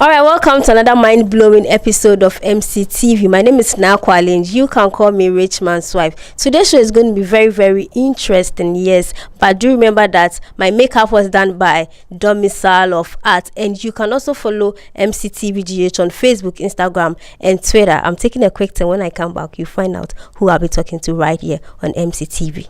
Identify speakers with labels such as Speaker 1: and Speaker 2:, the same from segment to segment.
Speaker 1: All right, welcome to another mind-blowing episode of Mctv. My name is Nakwale and you can call me Rich Man's Wife. Today's show is going to be very, very interesting, yes. But do remember that my makeup was done by Domicile of Art. And you can also follow McTVGH on Facebook, Instagram, and Twitter. I'm taking a quick time. When I come back, you find out who I'll be talking to right here on Mctv.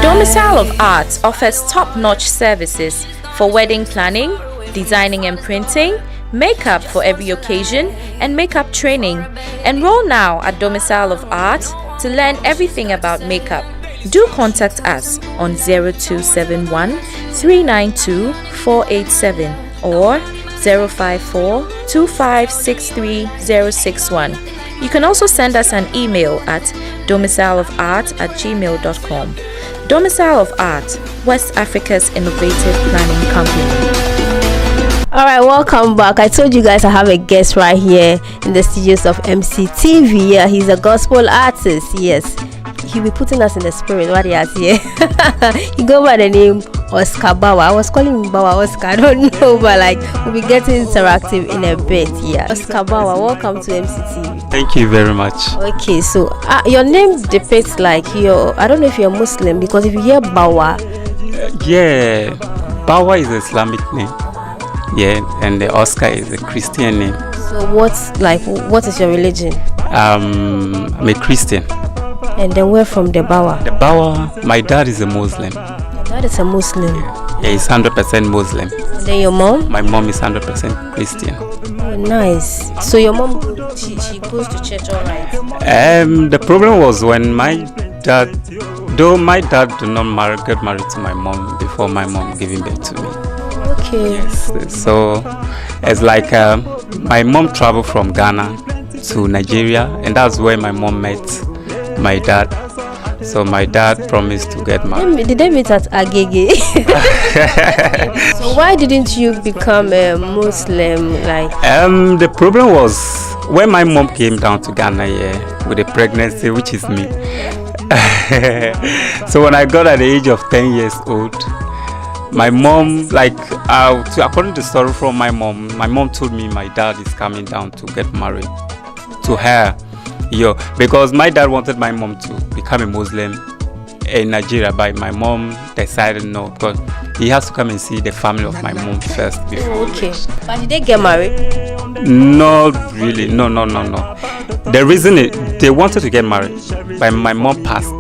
Speaker 2: Domicile of Art offers top-notch services for wedding planning, designing and printing, makeup for every occasion, and makeup training. Enroll now at Domicile of Art to learn everything about makeup. Do contact us on 0271 392 487 or 054 2563 061. You can also send us an email at domicileofart@gmail.com. Domicile of Art, West Africa's innovative planning company.
Speaker 1: All right, welcome back. I told you guys I have a guest right here in the studios of Mctv. Yeah, he's a gospel artist. Yes, he'll be putting us in the spirit. What he has here. He go by the name Oscar Bawa. I was calling him Bawa Oscar. I don't know, but like we'll be getting interactive in a bit. Yeah, Oscar Bawa, welcome to Mctv.
Speaker 3: Thank you very much.
Speaker 1: Okay, so your name depicts like I don't know if you're Muslim, because if you hear Bawa,
Speaker 3: yeah, Bawa is an Islamic name. Yeah, and the Oscar is a Christian name.
Speaker 1: So what is your religion?
Speaker 3: I'm a Christian.
Speaker 1: And then where from the Bawa?
Speaker 3: The Bawa, my dad is a Muslim.
Speaker 1: Your dad is a Muslim?
Speaker 3: Yeah, he's 100% Muslim.
Speaker 1: And then your mom?
Speaker 3: My mom is 100% Christian.
Speaker 1: Oh, nice. So your mom, she goes to church, all right?
Speaker 3: The problem was when my dad did not get married to my mom before my mom giving birth to me.
Speaker 1: Okay.
Speaker 3: Yes, so it's like my mom traveled from Ghana to Nigeria, and that's where my mom met my dad. So my dad promised to get married.
Speaker 1: Did they meet at Agege? So why didn't you become a Muslim?
Speaker 3: The problem was when my mom came down to Ghana with a pregnancy, which is me. So when I got at the age of 10 years old, my mom, according to the story from my mom told me my dad is coming down to get married to her. Because my dad wanted my mom to become a Muslim in Nigeria, but my mom decided no, because he has to come and see the family of my mom first before.
Speaker 1: Okay. But did they get married?
Speaker 3: Not really. No. The reason is they wanted to get married, but my mom passed.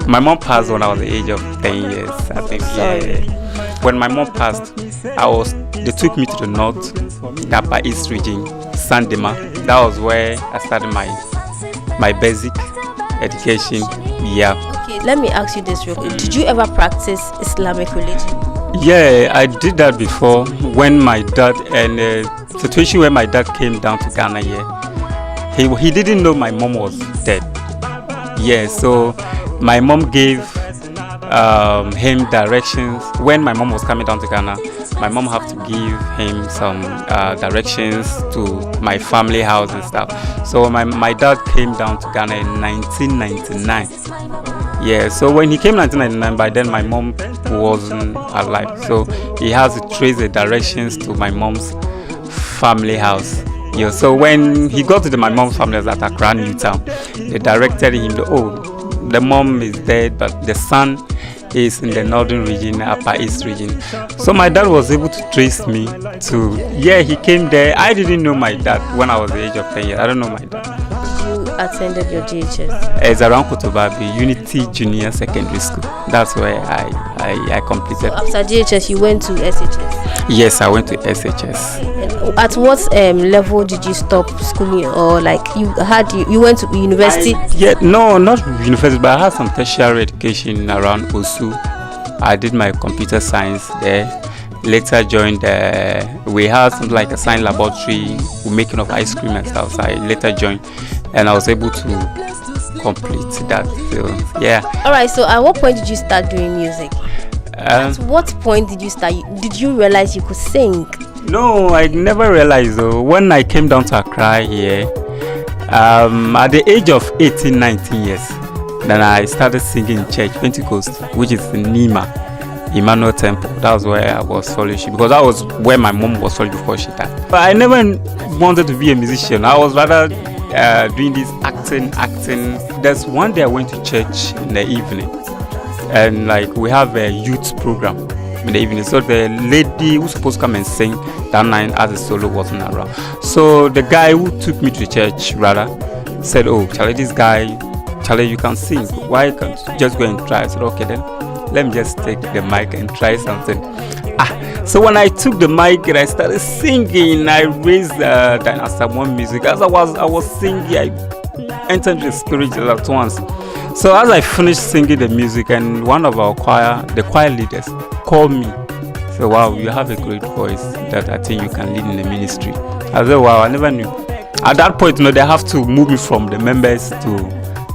Speaker 3: My mom passed when I was the age of 10 years, I think.
Speaker 1: Sorry.
Speaker 3: Yeah. When my mom passed, they took me to the north, the Upper East region, Sandema. That was where I started my basic education. Yeah.
Speaker 1: Okay, let me ask you this real quick. Did you ever practice Islamic religion?
Speaker 3: Yeah, I did that before when my dad, and the situation where my dad came down to Ghana here. He didn't know my mom was dead. Yeah, so my mom gave him directions. When my mom was coming down to Ghana, my mom had to give him some directions to my family house and stuff. So my dad came down to Ghana in 1999. Yeah, so when he came in 1999, by then my mom wasn't alive. So he has to trace the directions to my mom's family house. Yeah, so when he got to my mom's family house at Accra, Newtown, they directed him the mom is dead, but the son is in the northern region, Upper East region. So my dad was able to trace me to, he came there. I didn't know my dad when I was the age of 10 years. I don't know my dad.
Speaker 1: You attended your GHS?
Speaker 3: It's around Kotobabi, Unity Junior Secondary School. That's where I completed.
Speaker 1: So after GHS, you went to SHS?
Speaker 3: Yes, I went to SHS.
Speaker 1: And at what level did you stop schooling, or you went to university?
Speaker 3: Yeah, no, not university, but I had some tertiary education around Osu. I did my computer science there. Later joined we had something like a science laboratory, making of ice cream and stuff. So I later joined, and I was able to complete that. So yeah.
Speaker 1: All right. So at what point did you start doing music? At what point did you start? Did you realize you could sing?
Speaker 3: No, I never realized though. When I came down to Accra here, at the age of 18, 19 years, then I started singing in church, Pentecost, which is in Nima. Emmanuel Temple. That was where I was fellowship, because that was where my mom was fellowship before she died. But I never wanted to be a musician. I was rather doing this acting. There's one day I went to church in the evening, and like we have a youth program in the evening. So the lady who's supposed to come and sing that night as a solo wasn't around. So the guy who took me to church rather said, "Oh, Charlie, this guy, Charlie, you can sing. Why can't you just go and try?" I said, "Okay, then let me just take the mic and try something." So when I took the mic and I started singing, I raised Dynasty One music. As I was singing, I entered the spirit at once. So as I finished singing the music, and one of our the choir leaders called me, said, "Wow, you have a great voice that I think you can lead in the ministry." I said, "Wow, I never knew." At that point, they have to move me from the members to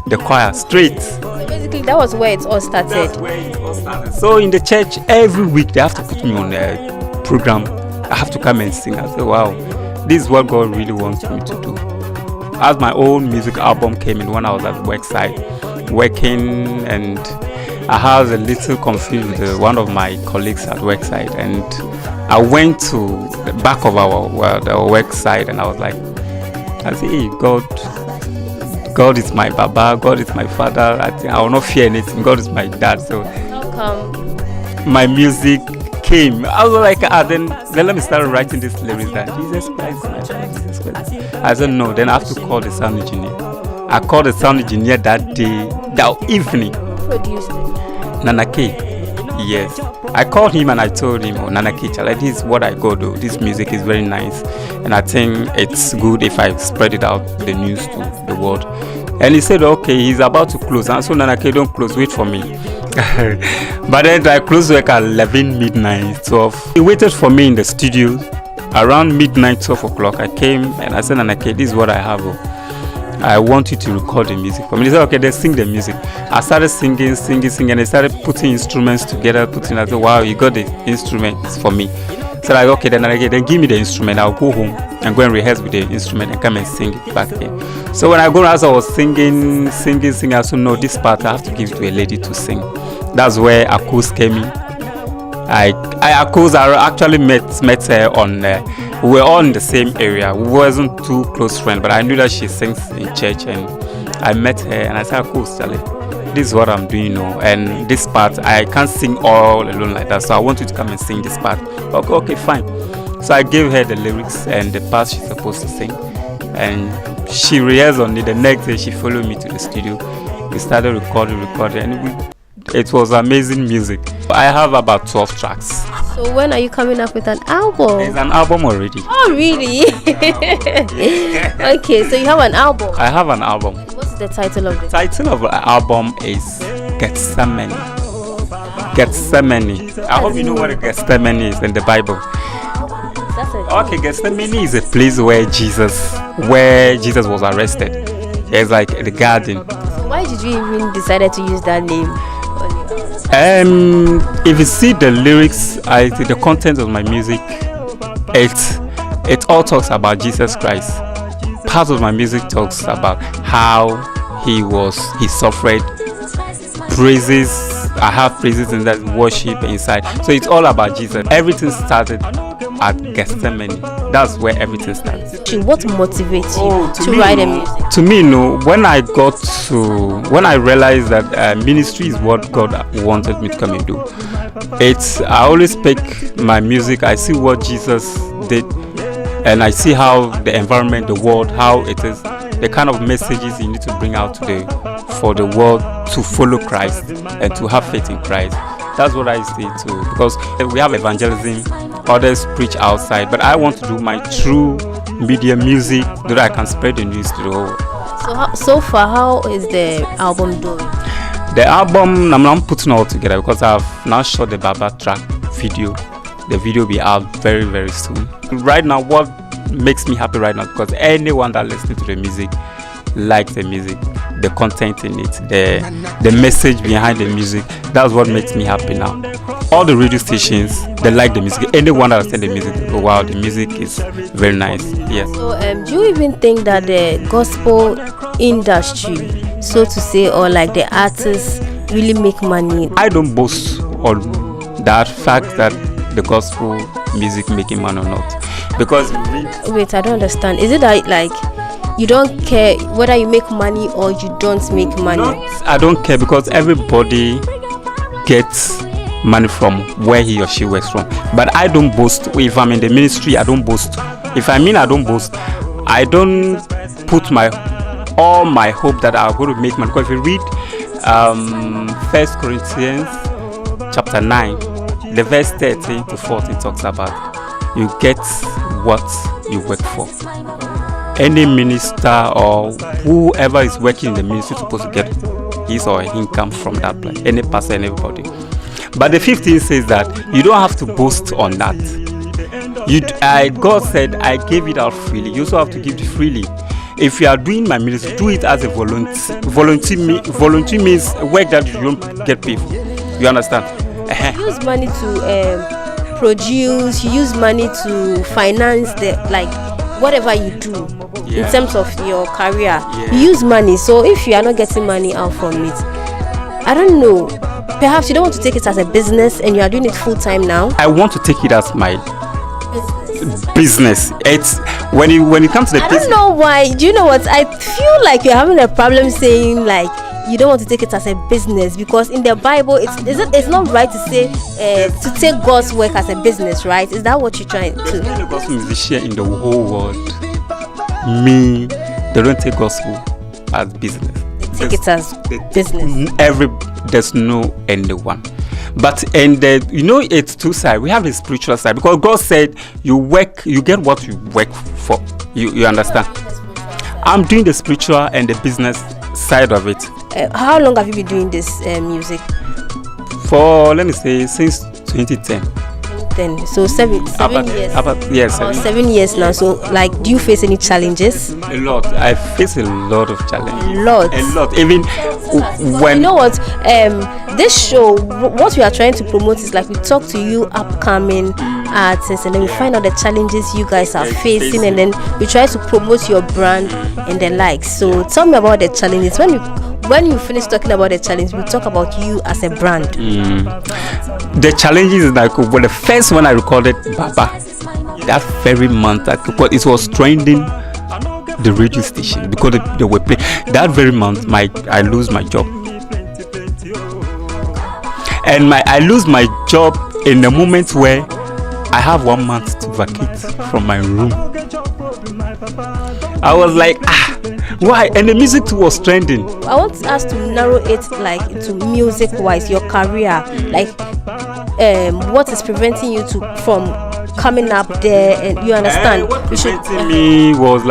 Speaker 3: the choir straight.
Speaker 1: So basically, that was where it all started.
Speaker 3: That's where it all started. So in the church, every week they have to put me on a program. I have to come and sing. I said, "Wow, this is what God really wants me to do." As my own music album came in when I was at Workside working, and I was a little confused with one of my colleagues at Workside, and I went to the back of our Workside, and I was like, I said, "Hey, God is my Baba, God is my father. I will not fear anything. God is my dad." So
Speaker 1: How come?
Speaker 3: my music came. I was like, then let me start writing these lyrics that Jesus Christ, my God, Jesus Christ. I said, no, then I have to call the sound engineer. I called the sound engineer that day, that evening.
Speaker 1: Produced it.
Speaker 3: Nana K. Yes. I called him and I told him, "Oh, Nana K, like, this is what I go do. This music is very nice, and I think it's good if I spread it out the news to the world." And he said, "Okay, he's about to close." And so, "Nana K, don't close, wait for me." But then I closed work at 11 midnight, 12. He waited for me in the studio around midnight, 12 o'clock. I came and I said, "Nana K, this is what I have. I want you to record the music for me." He said, "Okay, then sing the music." I started singing, and I started putting instruments together. I said, "Wow, you got the instruments for me." So like, "Okay, then give me the instrument. I'll go home and go and rehearse with the instrument and come and sing it back here." So when I go, as I was singing, I said, "No, this part I have to give to a lady to sing." That's where Akuz came in. I actually met her on. We were all in the same area. We wasn't too close friends, but I knew that she sings in church, and I met her and I said, "Cool, Charlie, this is what I'm doing now, and this part I can't sing all alone like that, so I want you to come and sing this part." Okay, fine. So I gave her the lyrics and the part she's supposed to sing, and she rehearsed on it. The next day she followed me to the studio. We started recording, and it was amazing music. I have about 12 tracks.
Speaker 1: So when are you coming up with an album?
Speaker 3: There's an album already.
Speaker 1: Oh, really? Okay, so you have an album.
Speaker 3: I have an album.
Speaker 1: What's the title of it?
Speaker 3: The title of the album is Gethsemane. Gethsemane. I hope you know what a Gethsemane is in the Bible. Okay, Gethsemane is a place where Jesus was arrested. It's like the garden.
Speaker 1: So why did you even decide to use that name?
Speaker 3: If you see the lyrics, the content of my music, it all talks about Jesus Christ. Part of my music talks about how he suffered. Praises, I have praises in that, worship inside. So it's all about Jesus. Everything started at Gethsemane. That's where everything started.
Speaker 1: What motivates you to write a music?
Speaker 3: To me, when I realized that ministry is what God wanted me to come and do, I always pick my music. I see what Jesus did, and I see how the environment, the world, how it is, the kind of messages you need to bring out for the world to follow Christ and to have faith in Christ. That's what I see too, because we have evangelism, others preach outside, but I want to do my true media music so that I can spread the news to the whole world.
Speaker 1: So far, how is the album doing?
Speaker 3: The album, I'm not putting all together because I've now shot the Baba track video. The video will be out very, very soon. Right now, what makes me happy right now, because anyone that listens to the music likes the music, the content in it, the message behind the music. That's what makes me happy now. All the radio stations, they like the music. Anyone that listens to the music, oh wow, the music is very nice. Yes.
Speaker 1: So do you even think that the gospel industry, so to say, or like the artists really make money?
Speaker 3: I don't boast on that fact that the gospel music making money or not. Because
Speaker 1: wait, I don't understand. Is it that like you don't care whether you make money or you don't make money?
Speaker 3: I don't care, because everybody gets money from where he or she works from. But I don't boast. If I'm in the ministry, I don't boast. If I mean I don't boast, I don't put all my hope that I'm going to make money. Because if you read 1 Corinthians chapter 9, the verse 13 to 14 talks about you get what you work for. Any minister or whoever is working in the ministry is supposed to get his or her income from that place. Any person, anybody. But the 15 says that you don't have to boast on that. God said, I gave it out freely. You also have to give it freely. If you are doing my ministry, do it as a volunteer. Volunteer means work that you don't get paid for. You understand?
Speaker 1: You use money to produce. You use money to finance whatever you do in terms of your career. You use money. So if you are not getting money out from it, I don't know. Perhaps you don't want to take it as a business and you are doing it full time now.
Speaker 3: I want to take it as my business. It's when it comes to the business.
Speaker 1: I don't know why. Do you know what? I feel like you're having a problem saying like you don't want to take it as a business, because in the Bible it's not right to say to take God's work as a business, right? Is that what you're trying to?
Speaker 3: The gospel musician in the whole world, they don't take gospel as business.
Speaker 1: Take it as business.
Speaker 3: There's no anyone. But it's two sides. We have a spiritual side, because God said you get what you work for. You understand? I'm doing the spiritual and the business side of it.
Speaker 1: How long have you been doing this music?
Speaker 3: For, let me say, since 2010.
Speaker 1: Then so seven years. 7 years now. So do you face any challenges?
Speaker 3: A lot. I face a lot of challenges.
Speaker 1: A lot.
Speaker 3: Even when
Speaker 1: you know what, this show, what we are trying to promote is we talk to you upcoming artists, and then we find out the challenges you guys are facing, and then we try to promote your brand and the likes. So tell me about the challenges. When you finish talking about the challenge, we talk about you as a brand.
Speaker 3: The challenges is the first one I recorded Baba, that very month, it was trending the radio station because they were playing. That very month, I lose my job, and I lose my job in the moment where I have 1 month to vacate from my room. I was like, why? And the music too was trending.
Speaker 1: I want us to narrow it to music wise, your career, what is preventing you from coming up there, and you understand?
Speaker 3: What preventing me was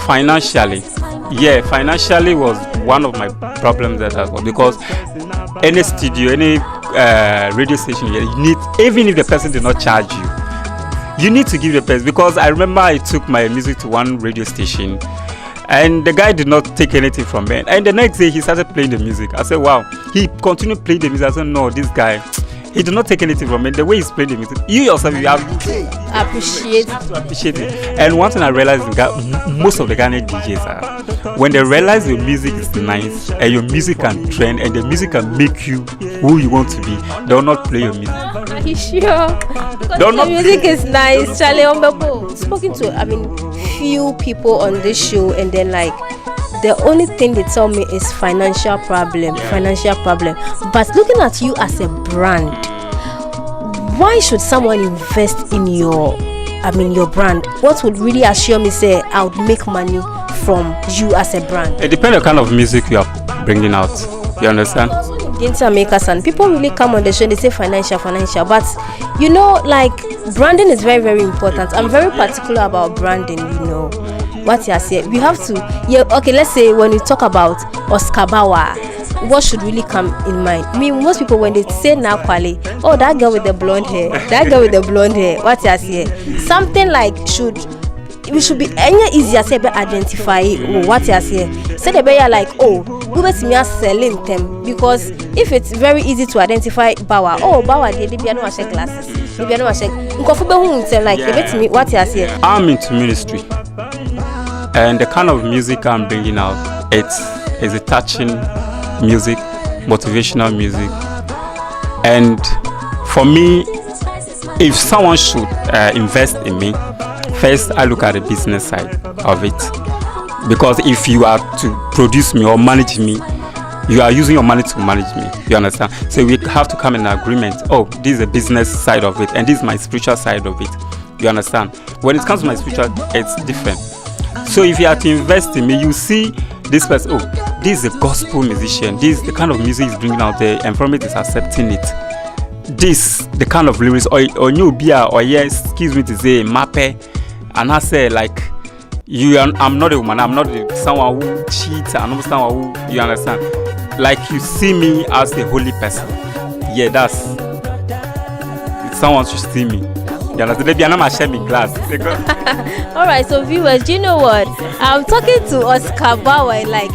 Speaker 3: financially. Yeah, financially was one of my problems that I got, because any studio, any radio station, you need, even if the person did not charge you need to give the person. Because I remember I took my music to one radio station, and the guy did not take anything from me. And the next day he started playing the music. I said, wow. He continued playing the music. I said, no, this guy, he did not take anything from me. The way he's playing the music, you yourself, you have to appreciate it. And one thing I realized is that most of the Ghanaian DJs are, when they realize your music is nice and your music can trend and the music can make you who you want to be, they will not play your music.
Speaker 1: Are you sure? Because the music is nice. Charlie Ombebo, spoken to few people on this show, and then the only thing they tell me is financial problem. But looking at you as a brand, why should someone invest in your brand? What would really assure me say I would make money from you as a brand?
Speaker 3: It depends on the kind of music you are bringing out. You understand?
Speaker 1: Makers, and people really come on the show, they say financial, but branding is very, very important. I'm very particular about branding. What you are saying, we have to. Let's say when we talk about Oscar Bawa, what should really come in mind? Most people, when they say now Kwale, oh, that girl with the blonde hair, what you are saying, something we should be any easier to identify what you are saying. Say the better we bet selling them, because if it's very easy to identify Bawa, they be no check glasses, they be no check. What you are saying.
Speaker 3: I'm into ministry, and the kind of music I'm bringing out, it's a touching music, motivational music, and for me, if someone should invest in me, first I look at the business side of it. Because if you are to produce me or manage me, you are using your money to manage me. You understand? So we have to come in agreement. Oh, this is the business side of it, and this is my spiritual side of it. You understand? When it comes to my spiritual, it's different. So if you are to invest in me, you see this person. Oh, this is a gospel musician. This is the kind of music he's bringing out there. Environment is accepting it. This the kind of lyrics or new beer or yes, excuse me to say mape, and I say like. I'm not a woman. I'm not someone who cheats. I'm not someone who, you understand. Like you see me as a holy person. Yeah, that's someone should see me. You understand? Maybe I'm not sharing glass.
Speaker 1: All right, so viewers, do you know what? I'm talking to Oscar Bawa. Like,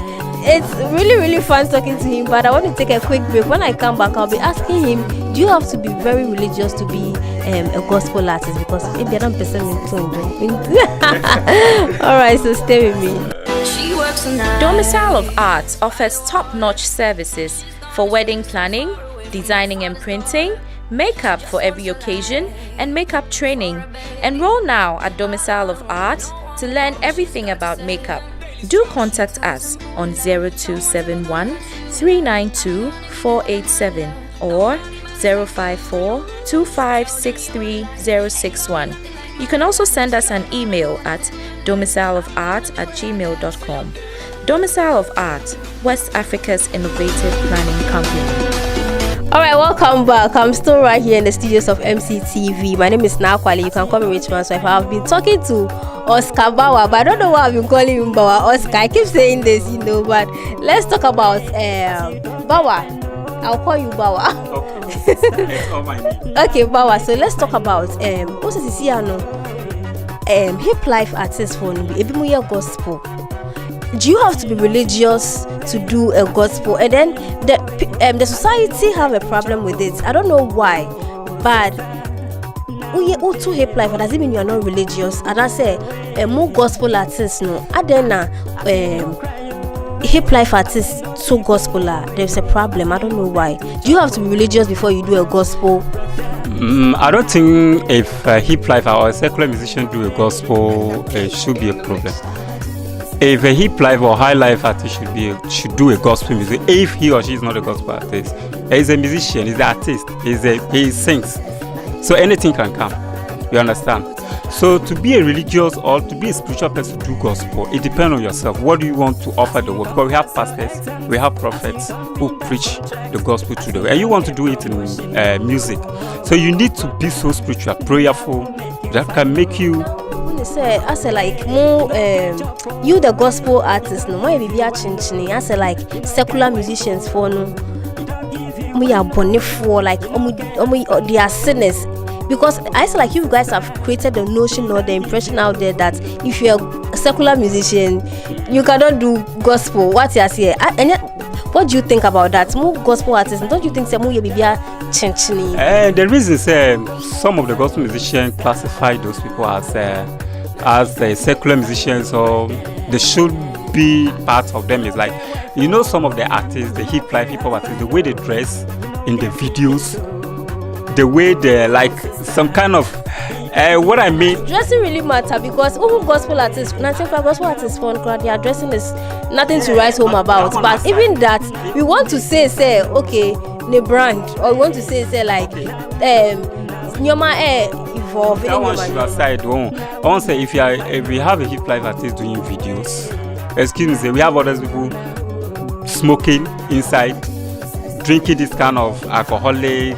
Speaker 1: it's really, really fun talking to him. But I want to take a quick break. When I come back, I'll be asking him, do you have to be very religious to be a gospel artist? Because if you're not person all right, so stay with me.
Speaker 2: Domicile of Art offers top-notch services for wedding planning, designing and printing, makeup for every occasion, and makeup training. Enroll now at Domicile of Art to learn everything about makeup. Do contact us on 0271 392 487 or 054 2563 061. You can also send us an email at domicileofart@gmail.com. Domicile of Art, West Africa's innovative planning company.
Speaker 1: All right, welcome back. I'm still right here in the studios of Mctv. My name is Nakwali. You can call me Rich Man's Wife. I've been talking to Oscar Bawa, but I don't know why I've been calling him Bawa. Oscar, I keep saying this, but let's talk about Bawa. I'll call you Bawa. Okay, Bawa. So let's talk about what's this here no? Hip life artist for Ebimuya gospel. Do you have to be religious to do a gospel? And then the society have a problem with it. I don't know why, but to hip life doesn't mean you are not religious. And I say more gospel artists no. And then hip life artists to gospel there's a problem. I don't know why. Do you have to be religious before you do a gospel?
Speaker 3: I don't think if a hip life or a secular musician do a gospel, it should be a problem. If a hip life or high life artist should do a gospel music, if he or she is not a gospel artist, he's a musician, he's an artist, he sings, so anything can come. You understand? So to be a religious or to be a spiritual person to do gospel, it depends on yourself. What do you want to offer the world? Because we have pastors, we have prophets who preach the gospel to the world, and you want to do it in music. So you need to be so spiritual, prayerful, that can make you.
Speaker 1: I say like more you the gospel artists no more be chinchini. I say like secular musicians for no we are born for like they are sinners. Because I feel like you guys have created the notion or the impression out there that if you're a secular musician, you cannot do gospel. What you say? And what do you think about that? More gospel artists, don't you think some more be chinchini?
Speaker 3: The reason is some of the gospel musicians classify those people as secular musicians, or they should be part of them. Is like, some of the artists, the hip hop artists, the way they dress in the videos, the way they like some kind of what I mean.
Speaker 1: Dressing really matter because gospel artists, gospel artists their dressing is nothing to write home about. But even that, we want to say okay, the brand, or we want to say like Nyoma evolve.
Speaker 3: That one should aside. I want to say if we have a hip life artist doing videos, excuse me, we have other people smoking inside, drinking this kind of alcoholic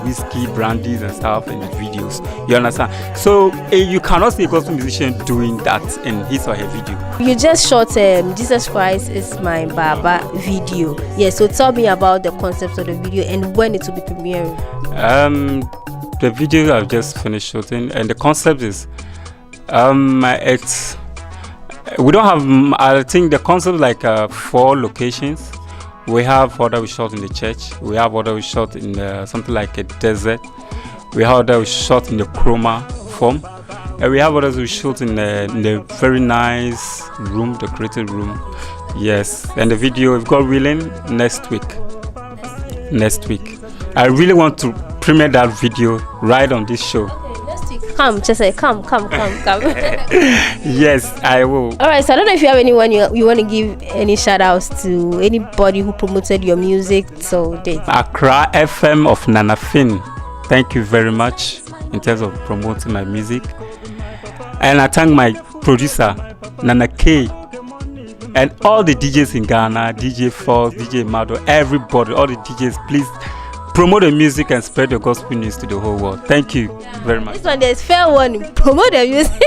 Speaker 3: whiskey, brandies and stuff in the videos. You understand? So you cannot see a gospel musician doing that in his or her video.
Speaker 1: You just shot Jesus Christ is my Baba video. Yeah, so tell me about the concept of the video and when it will be premiering.
Speaker 3: The video I've just finished shooting, and the concept is we don't have, I think the concept is like 4 locations. We have other we shot in the church. We have other we shot in something like a desert. We have other we shot in the chroma form. And we have others we shot in the very nice room, decorated room. Yes, and the video, if God willing, next week. I really want to premiere that video right on this show.
Speaker 1: Come, just say come.
Speaker 3: Yes, I will.
Speaker 1: All right, so I don't know if you have anyone you want to give any shout outs to, anybody who promoted your music. So
Speaker 3: Accra FM of Nana Finn, thank you very much in terms of promoting my music. And I thank my producer Nana K and all the DJs in Ghana, DJ Fox, DJ Mado, everybody, all the DJs, please promote the music and spread the gospel news to the whole world. Thank you very much.
Speaker 1: This one, there's fair warning. Promote the music.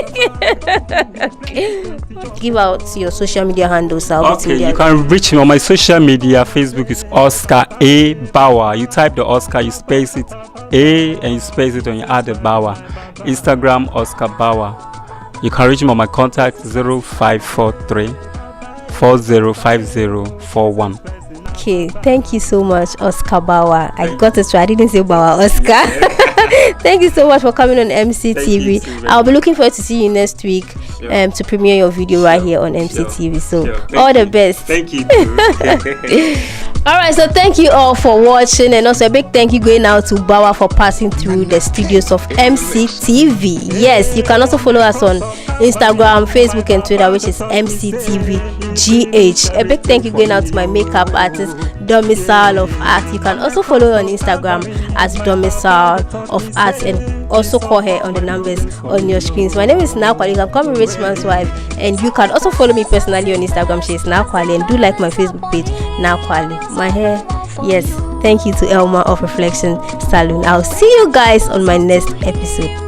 Speaker 1: Give out your social media handles.
Speaker 3: Okay, you can reach me on my social media. Facebook is Oscar A Bawa. You type the Oscar, you space it A, and you space it and you add the Bawa. Instagram Oscar Bawa. You can reach me on my contact 0543 405041.
Speaker 1: Okay, thank you so much, Oscar Bawa. I got it right. I didn't say Bawa, Oscar. Thank you so much for coming on MCTV. I'll be looking forward to see you next week to premiere your video right here on MCTV. So all the best.
Speaker 3: Thank you.
Speaker 1: All right, so thank you all for watching, and also a big thank you going out to Bawa for passing through the studios of MCTV. Yes, you can also follow us on Instagram, Facebook, and Twitter, which is MCTVGH. A big thank you going out to my makeup artist, Domicile of Art. You can also follow her on Instagram as Domicile of Art, and also call her on the numbers on your screens. My name is Nakwali. You can call me Rich Man's Wife, and you can also follow me personally on Instagram. She is Nakwali, and do like my Facebook page, Nakwali. My hair, yes. Thank you to Elma of Reflection Salon. I'll see you guys on my next episode.